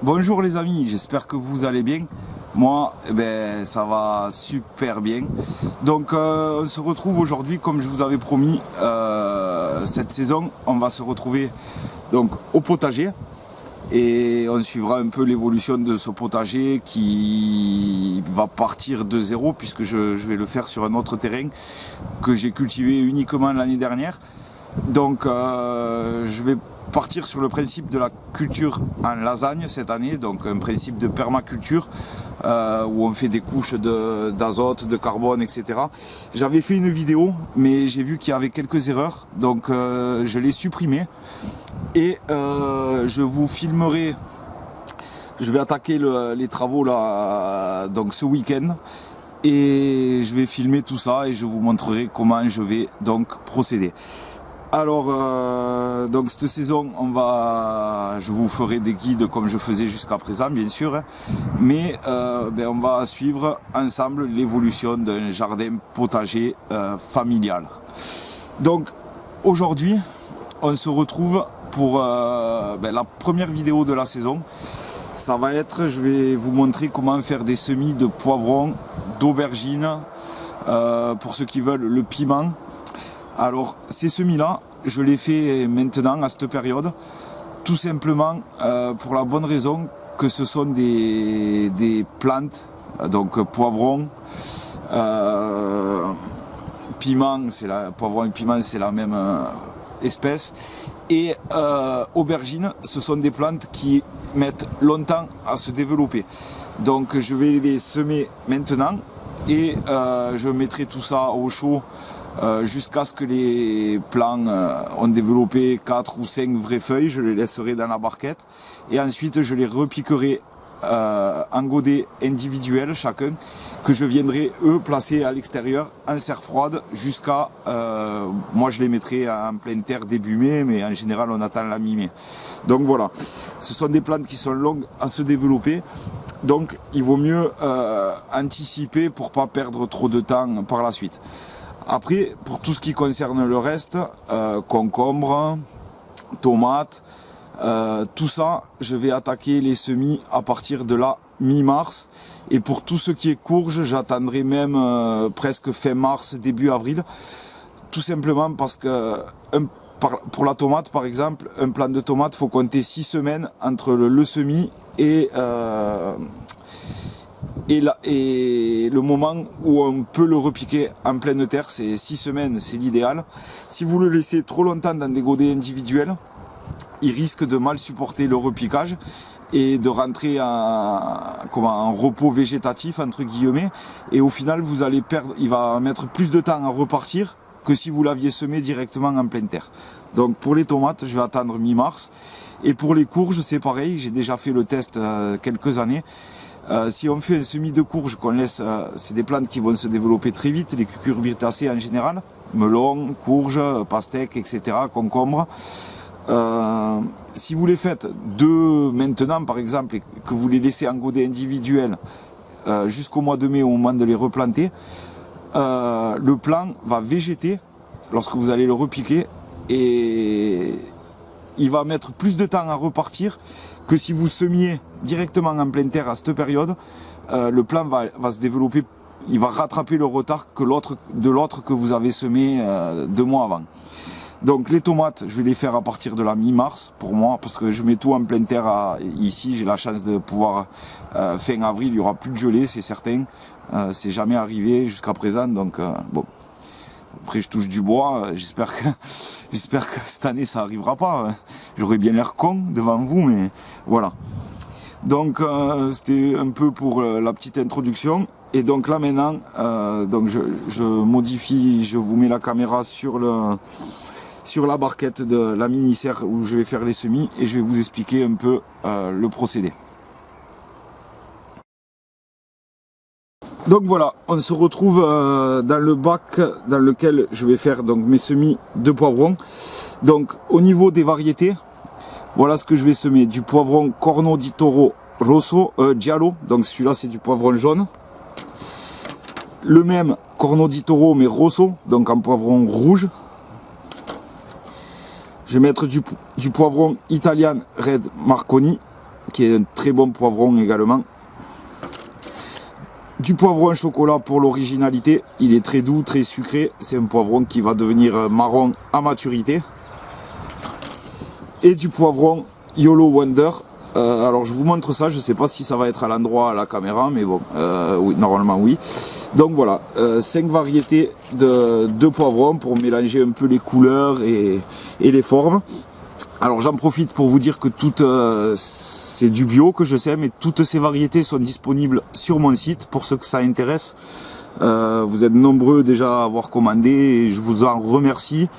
Bonjour les amis, j'espère que vous allez bien. Moi, ça va super bien. Donc on se retrouve aujourd'hui, comme je vous avais promis, cette saison, on va se retrouver donc au potager. Et on suivra un peu l'évolution de ce potager qui va partir de zéro, puisque je vais le faire sur un autre terrain que j'ai cultivé uniquement l'année dernière. Donc je vais partir sur le principe de la culture en lasagne cette année, donc un principe de permaculture où on fait des couches d'azote, de carbone, etc. J'avais fait une vidéo, mais j'ai vu qu'il y avait quelques erreurs, donc je l'ai supprimée et je vous filmerai. Je vais attaquer les travaux là, donc ce week-end. Et je vais filmer tout ça et je vous montrerai comment je vais donc procéder. Alors, donc cette saison, je vous ferai des guides comme je faisais jusqu'à présent, bien sûr, hein, mais on va suivre ensemble l'évolution d'un jardin potager familial. Donc, aujourd'hui, on se retrouve pour la première vidéo de la saison. Ça va être, je vais vous montrer comment faire des semis de poivrons, d'aubergines, pour ceux qui veulent le piment. Alors ces semis-là, je les fais maintenant à cette période, tout simplement pour la bonne raison que ce sont des plantes, donc poivrons, piment, poivron et piment c'est la même espèce, et aubergines, ce sont des plantes qui mettent longtemps à se développer. Donc je vais les semer maintenant et je mettrai tout ça au chaud jusqu'à ce que les plants ont développé 4 ou 5 vraies feuilles. Je les laisserai dans la barquette et ensuite je les repiquerai en godets individuels chacun, que je viendrai placer à l'extérieur en serre froide jusqu'à moi je les mettrai en pleine terre début mai, mais en général on attend la mi-mai. Donc voilà, ce sont des plantes qui sont longues à se développer, donc il vaut mieux anticiper pour pas perdre trop de temps par la suite. Après, pour tout ce qui concerne le reste, concombre, tomates, tout ça, je vais attaquer les semis à partir de la mi-mars. Et pour tout ce qui est courge, j'attendrai même presque fin mars, début avril. Tout simplement parce que pour la tomate, par exemple, un plant de tomate, il faut compter 6 semaines entre le semis et le moment où on peut le repiquer en pleine terre. C'est 6 semaines, c'est l'idéal. Si vous le laissez trop longtemps dans des godets individuels, il risque de mal supporter le repiquage et de rentrer en repos végétatif entre guillemets, et au final vous allez perdre, il va mettre plus de temps à repartir que si vous l'aviez semé directement en pleine terre. Donc pour les tomates, je vais attendre mi-mars, et pour les courges c'est pareil, j'ai déjà fait le test quelques années. Si on fait un semis de courge qu'on laisse, c'est des plantes qui vont se développer très vite, les cucurbitacées en général, melon, courge, pastèque, etc., concombre. Si vous les faites maintenant par exemple, et que vous les laissez en godet individuel jusqu'au mois de mai, au moment de les replanter, le plant va végéter lorsque vous allez le repiquer et il va mettre plus de temps à repartir que si vous semiez directement en pleine terre à cette période. Le plant va se développer, il va rattraper le retard de l'autre que vous avez semé 2 mois avant. Donc les tomates, je vais les faire à partir de la mi-mars pour moi, parce que je mets tout en pleine terre ici. J'ai la chance de pouvoir, fin avril, il n'y aura plus de gelée, c'est certain. C'est jamais arrivé jusqu'à présent, donc bon. Après je touche du bois, j'espère que cette année ça n'arrivera pas. J'aurais bien l'air con devant vous, mais voilà. Donc c'était un peu pour la petite introduction. Et donc là maintenant, donc je modifie, je vous mets la caméra sur la barquette de la mini-serre où je vais faire les semis et je vais vous expliquer un peu le procédé. Donc voilà, on se retrouve dans le bac dans lequel je vais faire donc mes semis de poivrons. Donc au niveau des variétés, voilà ce que je vais semer: du poivron Corno di Toro Rosso, Giallo, donc celui-là c'est du poivron jaune. Le même Corno di Toro mais Rosso, donc en poivron rouge. Je vais mettre du poivron Italian Red Marconi, qui est un très bon poivron également. Du poivron chocolat pour l'originalité, il est très doux, très sucré, c'est un poivron qui va devenir marron à maturité. Et du poivron YOLO Wonder. Alors je vous montre ça, je ne sais pas si ça va être à l'endroit à la caméra, mais bon, oui, normalement oui. Donc voilà, 5 variétés de poivrons pour mélanger un peu les couleurs et les formes. Alors j'en profite pour vous dire que c'est du bio que je sais, mais toutes ces variétés sont disponibles sur mon site pour ceux que ça intéresse. Vous êtes nombreux déjà à avoir commandé et je vous en remercie,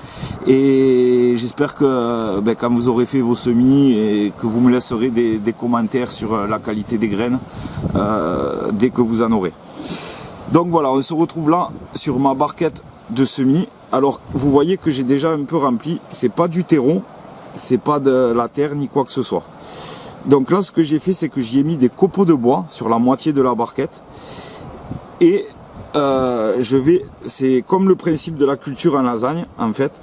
et j'espère que quand vous aurez fait vos semis et que vous me laisserez des commentaires sur la qualité des graines dès que vous en aurez. Donc voilà, on se retrouve là sur ma barquette de semis. Alors vous voyez que j'ai déjà un peu rempli, c'est pas du terreau, c'est pas de la terre ni quoi que ce soit. Donc là ce que j'ai fait, c'est que j'y ai mis des copeaux de bois sur la moitié de la barquette, et c'est comme le principe de la culture en lasagne en fait,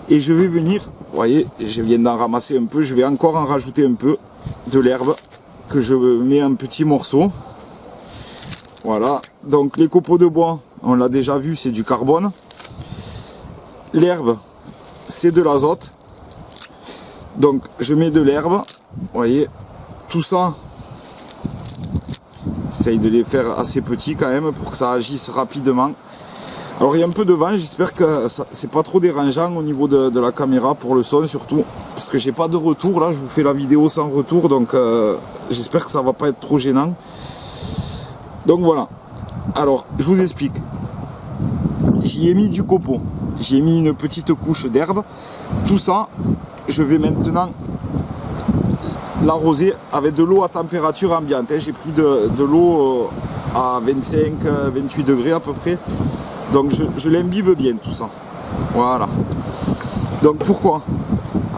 et je vais venir, vous voyez, je viens d'en ramasser un peu, je vais encore en rajouter un peu de l'herbe que je mets en petits morceaux. Voilà, donc les copeaux de bois, on l'a déjà vu, c'est du carbone. L'herbe, c'est de l'azote. Donc je mets de l'herbe, vous voyez, tout ça. J'essaye de les faire assez petits quand même pour que ça agisse rapidement. Alors il y a un peu de vent, j'espère que c'est pas trop dérangeant au niveau de la caméra pour le son surtout, parce que j'ai pas de retour là, je vous fais la vidéo sans retour, donc j'espère que ça va pas être trop gênant. Donc voilà, alors je vous explique. J'y ai mis du copeau, j'y ai mis une petite couche d'herbe. Tout ça, je vais maintenant l'arroser avec de l'eau à température ambiante. J'ai pris de l'eau à 25-28 degrés à peu près. Donc je l'imbibe bien tout ça. Voilà. Donc pourquoi?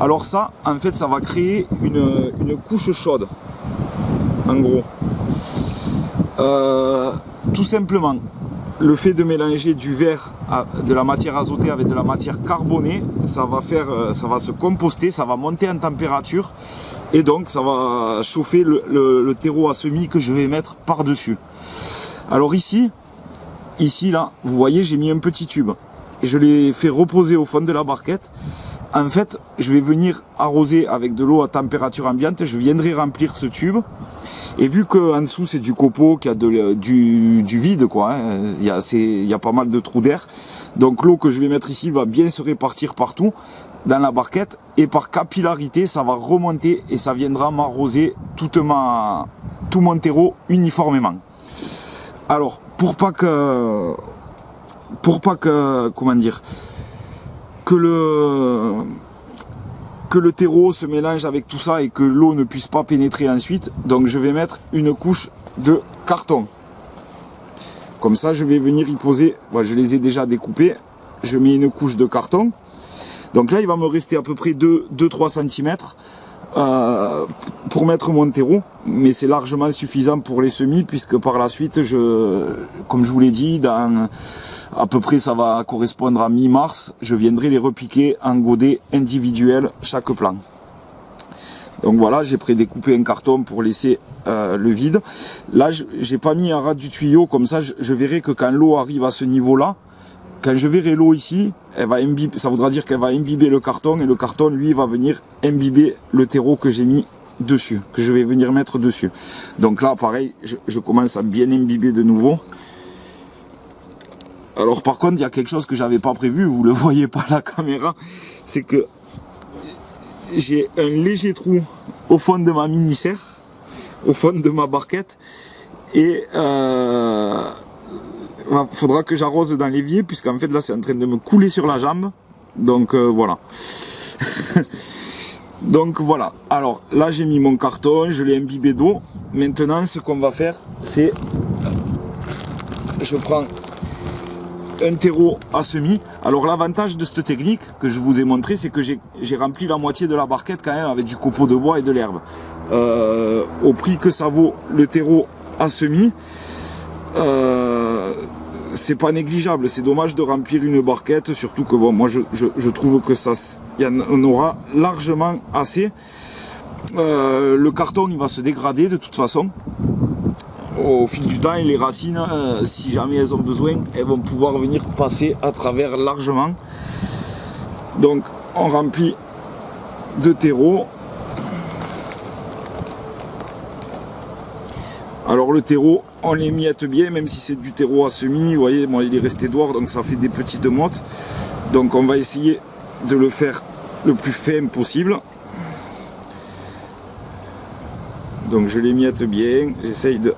Alors ça, en fait, ça va créer une couche chaude. En gros. Tout simplement, le fait de mélanger du verre, de la matière azotée avec de la matière carbonée, ça va se composter, ça va monter en température. Et donc ça va chauffer le terreau à semis que je vais mettre par-dessus. Alors ici là, vous voyez, j'ai mis un petit tube. Et je l'ai fait reposer au fond de la barquette. En fait, je vais venir arroser avec de l'eau à température ambiante. Je viendrai remplir ce tube. Et vu qu'en dessous c'est du copeau, qu'il y a du vide, quoi, hein, il y a pas mal de trous d'air. Donc l'eau que je vais mettre ici va bien se répartir partout dans la barquette, et par capillarité ça va remonter et ça viendra m'arroser tout mon terreau uniformément. Alors pour pas que comment dire, que le terreau se mélange avec tout ça et que l'eau ne puisse pas pénétrer ensuite, donc je vais mettre une couche de carton. Comme ça je vais venir y poser, bon, je les ai déjà découpés, je mets une couche de carton. Donc là il va me rester à peu près 2-3 cm pour mettre mon terreau, mais c'est largement suffisant pour les semis, puisque par la suite, comme je vous l'ai dit, à peu près ça va correspondre à mi-mars, je viendrai les repiquer en godets individuels chaque plant. Donc voilà, j'ai prédécoupé un carton pour laisser le vide. Là j'ai pas mis un ras du tuyau, comme ça je verrai que quand l'eau arrive à ce niveau là, quand je verrai l'eau ici, elle va imbiber, ça voudra dire qu'elle va imbiber le carton, et le carton lui va venir imbiber le terreau que j'ai mis dessus, que je vais venir mettre dessus. Donc là pareil, je commence à bien imbiber de nouveau. Alors par contre il y a quelque chose que j'avais pas prévu, vous le voyez pas à la caméra, c'est que j'ai un léger trou au fond de ma mini-serre, au fond de ma barquette, et faudra que j'arrose dans l'évier, puisqu'en fait là c'est en train de me couler sur la jambe. Donc voilà. Donc voilà. Alors là j'ai mis mon carton, je l'ai imbibé d'eau. Maintenant ce qu'on va faire, c'est je prends un terreau à semis. Alors l'avantage de cette technique que je vous ai montré, c'est que j'ai rempli la moitié de la barquette quand même avec du copeau de bois et de l'herbe. Au prix que ça vaut le terreau à semis, c'est pas négligeable. C'est dommage de remplir une barquette, surtout que bon, moi je trouve que ça, il y en aura largement assez. le carton il va se dégrader de toute façon. Au fil du temps, et les racines, si jamais elles ont besoin, elles vont pouvoir venir passer à travers largement. Donc on remplit de terreau. Alors le terreau, on l'émiette bien, même si c'est du terreau à semis. Vous voyez, moi il est resté droit, donc ça fait des petites mottes. Donc on va essayer de le faire le plus fin possible. Donc je l'émiette bien, j'essaye de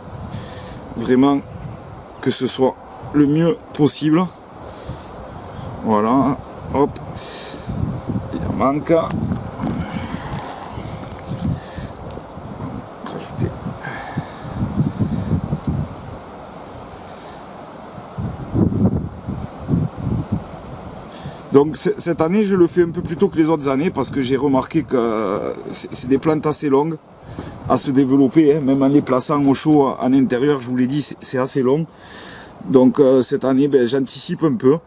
vraiment que ce soit le mieux possible. Voilà, hop, il en manque. Rajouter. Donc cette année je le fais un peu plus tôt que les autres années parce que j'ai remarqué que c'est des plantes assez longues à se développer, hein, même en les plaçant au chaud en intérieur, je vous l'ai dit, c'est assez long. Donc cette année, ben, j'anticipe un peu.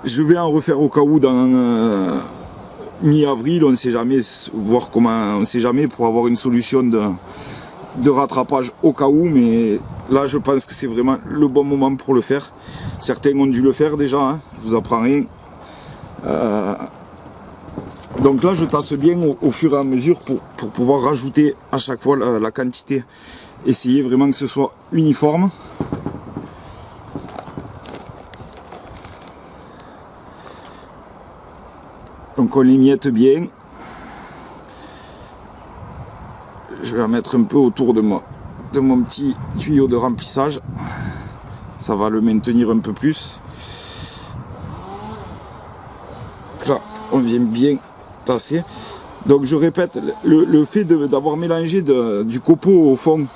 Je vais en refaire au cas où dans mi-avril, on ne sait jamais, voir comment, on ne sait jamais pour avoir une solution de rattrapage au cas où, mais là je pense que c'est vraiment le bon moment pour le faire. Certains ont dû le faire déjà, hein, je vous apprends rien. Donc là je tasse bien au fur et à mesure pour pouvoir rajouter à chaque fois la quantité. Essayer vraiment que ce soit uniforme. Donc on l'émiette bien. Je vais la mettre un peu autour de mon petit tuyau de remplissage. Ça va le maintenir un peu plus. Là on vient bien tasser. Donc je répète, le fait d'avoir mélangé du copeau au fond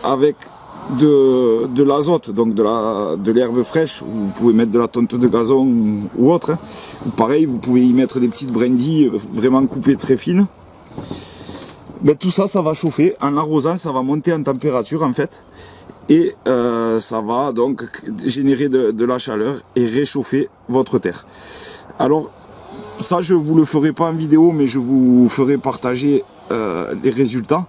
avec de l'azote, donc de l'herbe fraîche, vous pouvez mettre de la tonte de gazon ou autre, hein. Ou pareil, vous pouvez y mettre des petites brindilles vraiment coupées très fines. Ben, tout ça, ça va chauffer. En arrosant, ça va monter en température en fait. Et ça va donc générer de la chaleur et réchauffer votre terre. Alors, ça je ne vous le ferai pas en vidéo, mais je vous ferai partager les résultats.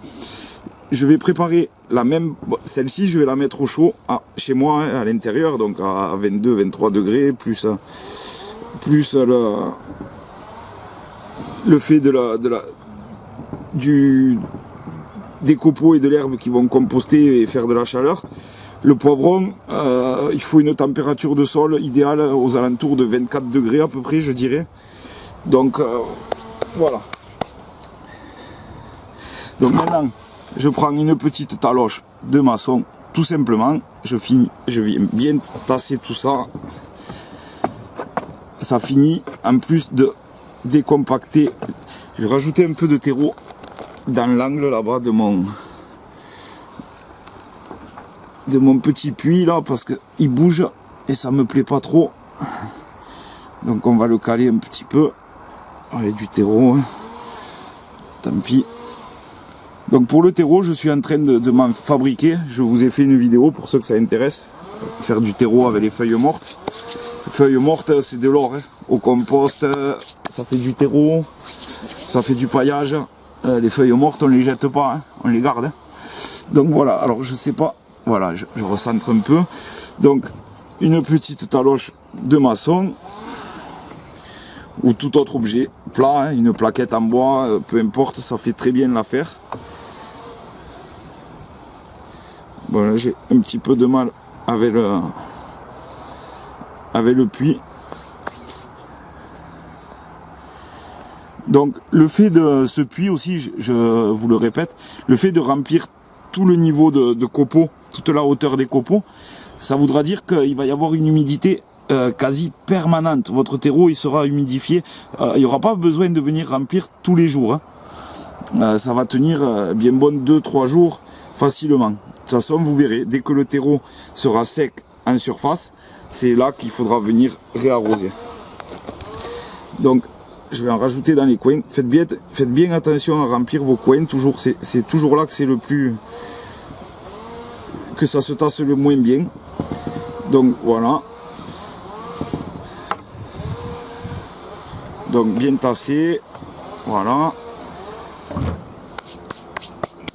Je vais préparer la même, celle-ci je vais la mettre au chaud chez moi, hein, à l'intérieur, donc à 22-23 degrés, plus le fait des copeaux et de l'herbe qui vont composter et faire de la chaleur. Le poivron, il faut une température de sol idéale aux alentours de 24 degrés à peu près, je dirais. Donc voilà. Donc maintenant, je prends une petite taloche de maçon, tout simplement. Je viens bien tasser tout ça. Ça finit, en plus de décompacter. Je vais rajouter un peu de terreau dans l'angle là-bas de mon petit puits là, parce qu'il bouge et ça me plaît pas trop. Donc on va le caler un petit peu avec du terreau, hein. Tant pis. Donc pour le terreau, je suis en train de m'en fabriquer. Je vous ai fait une vidéo pour ceux que ça intéresse. Faire du terreau avec les feuilles mortes. Les feuilles mortes, c'est de l'or, hein. Au compost, ça fait du terreau, ça fait du paillage. Les feuilles mortes, on les jette pas, hein. On les garde, hein. Donc voilà, alors je sais pas, voilà, je recentre un peu. Donc une petite taloche de maçon ou tout autre objet plat, hein, une plaquette en bois, peu importe, ça fait très bien l'affaire. Voilà, j'ai un petit peu de mal avec le puits. Donc le fait de ce puits aussi, je vous le répète, le fait de remplir tout le niveau de copeaux, toute la hauteur des copeaux, ça voudra dire qu'il va y avoir une humidité quasi permanente. Votre terreau il sera humidifié, il n'y aura pas besoin de venir remplir tous les jours, hein. Ça va tenir bien bon 2-3 jours facilement. De toute façon vous verrez, dès que le terreau sera sec en surface, c'est là qu'il faudra venir réarroser. Donc je vais en rajouter dans les coins. Faites bien attention à remplir vos coins, toujours, c'est toujours là que c'est le plus, que ça se tasse le moins bien. Donc voilà. Donc bien tassé, voilà.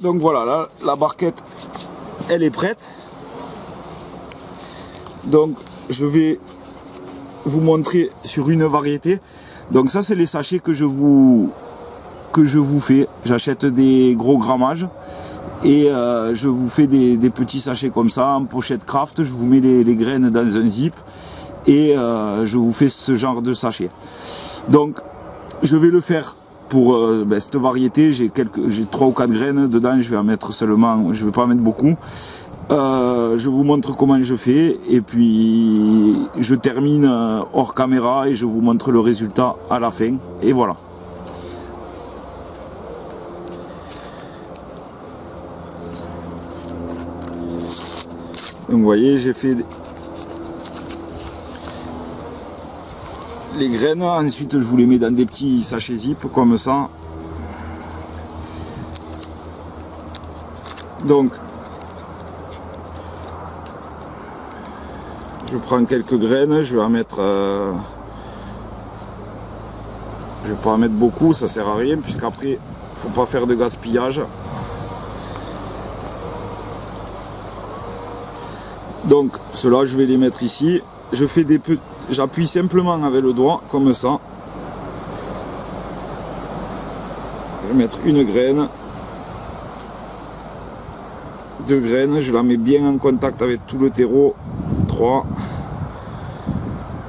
Donc voilà, là, la barquette, elle est prête. Donc je vais vous montrer sur une variété. Donc ça, c'est les sachets que je vous fais. J'achète des gros grammages et je vous fais des petits sachets comme ça en pochette craft. Je vous mets les graines dans un zip et je vous fais ce genre de sachet. Donc je vais le faire pour cette variété. J'ai 3 ou 4 graines dedans. Je vais en mettre seulement, je vais pas en mettre beaucoup. Je vous montre comment je fais et puis je termine hors caméra et je vous montre le résultat à la fin. Et voilà. Donc vous voyez, j'ai fait les graines. Ensuite, je vous les mets dans des petits sachets zip comme ça. Donc je prends quelques graines, je vais en mettre, je vais pas en mettre beaucoup, ça sert à rien puisqu'après faut pas faire de gaspillage. Donc ceux-là je vais les mettre ici. Je fais j'appuie simplement avec le doigt comme ça. Je vais mettre une graine, 2 graines, je la mets bien en contact avec tout le terreau. 3,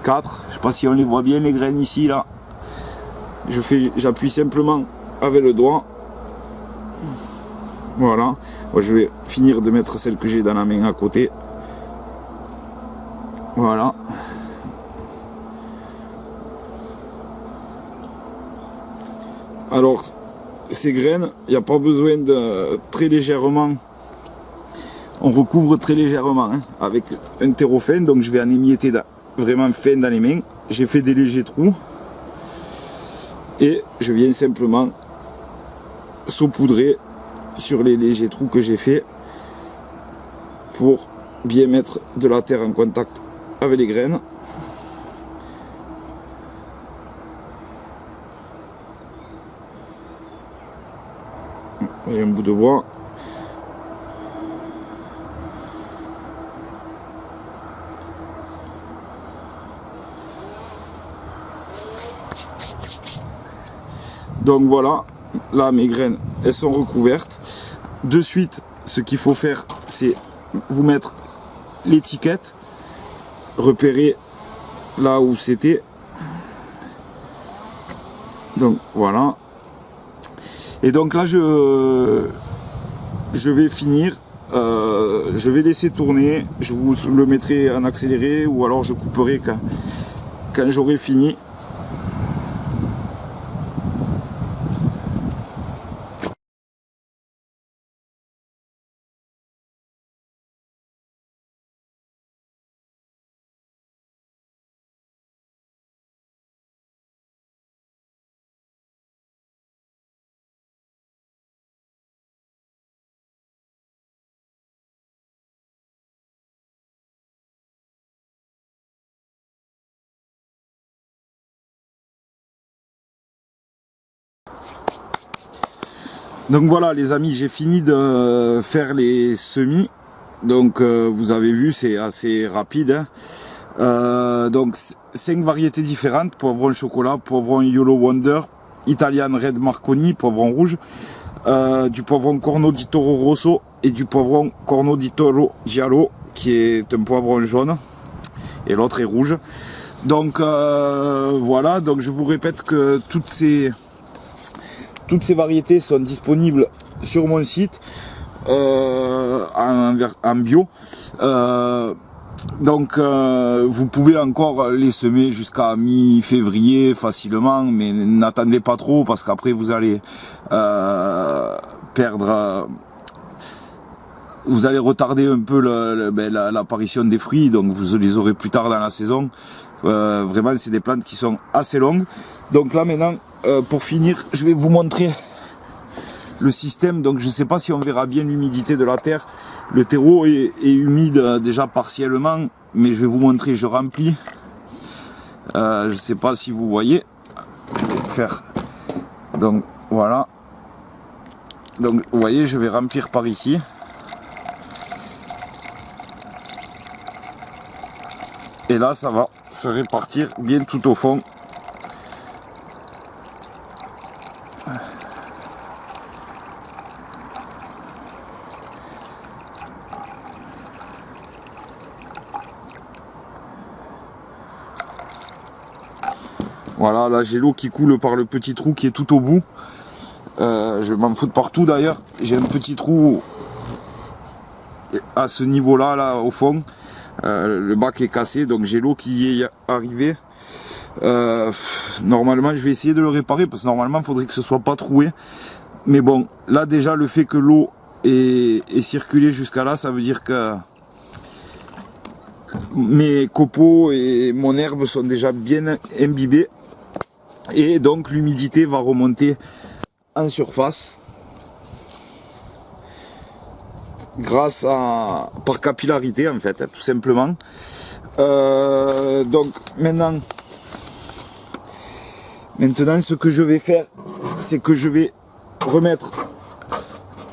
4, je sais pas si on les voit bien les graines ici là. J'appuie simplement avec le doigt. Voilà. Moi, je vais finir de mettre celle que j'ai dans la main à côté. Voilà. Alors ces graines, il n'y a pas besoin de très légèrement. On recouvre très légèrement hein, avec un terreau fin, donc je vais en émietter vraiment fin dans les mains. J'ai fait des légers trous et je viens simplement saupoudrer sur les légers trous que j'ai fait pour bien mettre de la terre en contact avec les graines. Et un bout de bois. Donc voilà, là mes graines, elles sont recouvertes. De suite, ce qu'il faut faire, c'est vous mettre l'étiquette, repérer là où c'était. Donc voilà. Et donc là, je vais finir. Je vais laisser tourner. Je vous le mettrai en accéléré ou alors je couperai quand j'aurai fini. Donc voilà les amis, j'ai fini de faire les semis. Donc vous avez vu, c'est assez rapide. Hein. Donc 5 variétés différentes: poivron chocolat, poivron Yellow Wonder, Italian Red Marconi, poivron rouge, du poivron Corno di Toro Rosso et du poivron Corno di Toro Giallo, qui est un poivron jaune et l'autre est rouge. Donc voilà, donc je vous répète que toutes ces variétés sont disponibles sur mon site en bio. Donc vous pouvez encore les semer jusqu'à mi-février facilement, mais n'attendez pas trop parce qu'après vous allez perdre, vous allez retarder un peu l'apparition des fruits, donc vous les aurez plus tard dans la saison. Vraiment c'est des plantes qui sont assez longues. Donc là maintenant, pour finir, je vais vous montrer le système. Donc je ne sais pas si on verra bien l'humidité de la terre. Le terreau est humide déjà partiellement, mais je vais vous montrer. Je remplis. Je ne sais pas si vous voyez. Je vais faire. Donc voilà. Donc Donc vous voyez, je vais remplir par ici. Et là, ça va se répartir bien tout au fond. Voilà, là j'ai l'eau qui coule par le petit trou qui est tout au bout. Je m'en fous de partout d'ailleurs. J'ai un petit trou à ce niveau-là, là au fond. Le bac est cassé, donc j'ai l'eau qui y est arrivée. Normalement, je vais essayer de le réparer parce que normalement, il faudrait que ce soit pas troué. Mais bon, là déjà, le fait que l'eau est circulée jusqu'à là, ça veut dire que mes copeaux et mon herbe sont déjà bien imbibés. Et donc, l'humidité va remonter en surface. Grâce à par capillarité en fait, tout simplement. Donc maintenant ce que je vais faire, c'est que je vais remettre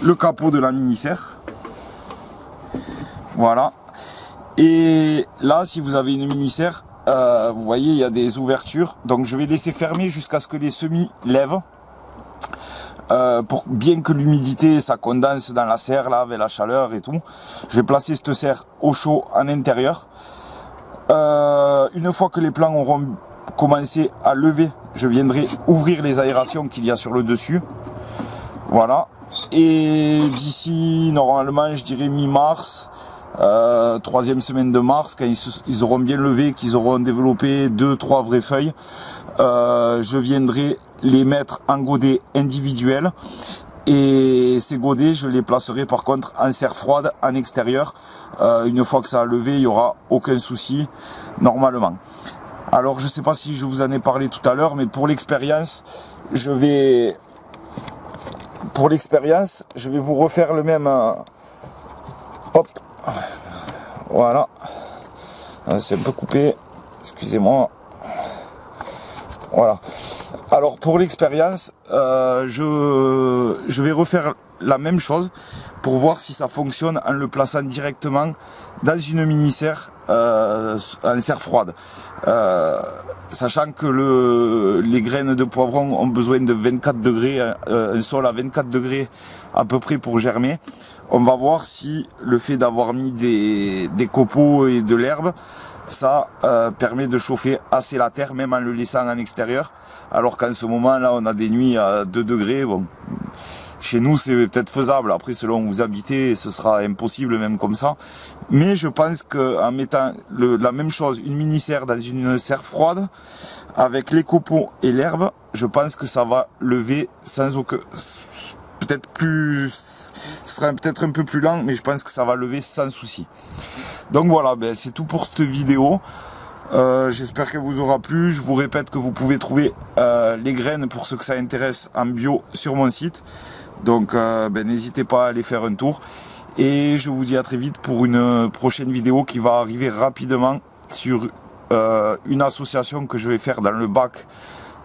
le capot de la mini-serre. Voilà. Et là, si vous avez une mini-serre, vous voyez, il y a des ouvertures. Donc je vais laisser fermer jusqu'à ce que les semis lèvent. Pour bien que l'humidité ça condense dans la serre là avec la chaleur et tout, je vais placer cette serre au chaud en intérieur. Une fois que les plants auront commencé à lever, je viendrai ouvrir les aérations qu'il y a sur le dessus. Voilà. Et d'ici normalement je dirais mi-mars, troisième semaine de mars, quand ils auront bien levé, qu'ils auront développé 2-3 vraies feuilles, je viendrai les mettre en godets individuels. Et ces godets, je les placerai par contre en serre froide, en extérieur. Une fois que ça a levé, il n'y aura aucun souci, normalement. Alors je ne sais pas si je vous en ai parlé tout à l'heure, mais pour l'expérience, je vais vous refaire le même. Hop, voilà. C'est un peu coupé, excusez-moi. Voilà. Alors pour l'expérience, je vais refaire la même chose pour voir si ça fonctionne en le plaçant directement dans une mini-serre en serre froide. Sachant que les graines de poivron ont besoin de 24 degrés, un sol à 24 degrés à peu près pour germer. On va voir si le fait d'avoir mis des copeaux et de l'herbe, ça permet de chauffer assez la terre, même en le laissant en extérieur. Alors qu'en ce moment là on a des nuits à 2 degrés. Bon, chez nous c'est peut-être faisable, après selon où vous habitez ce sera impossible même comme ça. Mais je pense qu'en mettant la même chose, une mini-serre dans une serre froide, avec les copeaux et l'herbe, je pense que ça va lever sans aucun... Peut-être plus... Ce sera peut-être un peu plus lent, mais je pense que ça va lever sans souci. Donc voilà, c'est tout pour cette vidéo. J'espère qu'elle vous aura plu. Je vous répète que vous pouvez trouver les graines pour ceux que ça intéresse en bio sur mon site. Donc n'hésitez pas à aller faire un tour. Et je vous dis à très vite pour une prochaine vidéo qui va arriver rapidement sur une association que je vais faire dans le bac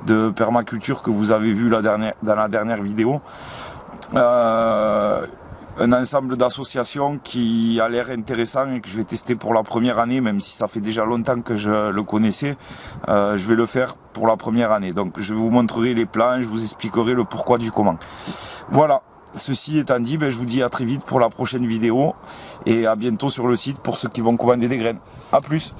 de permaculture que vous avez vu dans la dernière vidéo. Un ensemble d'associations qui a l'air intéressant et que je vais tester pour la première année, même si ça fait déjà longtemps que je le connaissais. Je vais le faire pour la première année. Donc je vous montrerai les plans, je vous expliquerai le pourquoi du comment. Voilà, ceci étant dit, je vous dis à très vite pour la prochaine vidéo et à bientôt sur le site pour ceux qui vont commander des graines. A plus.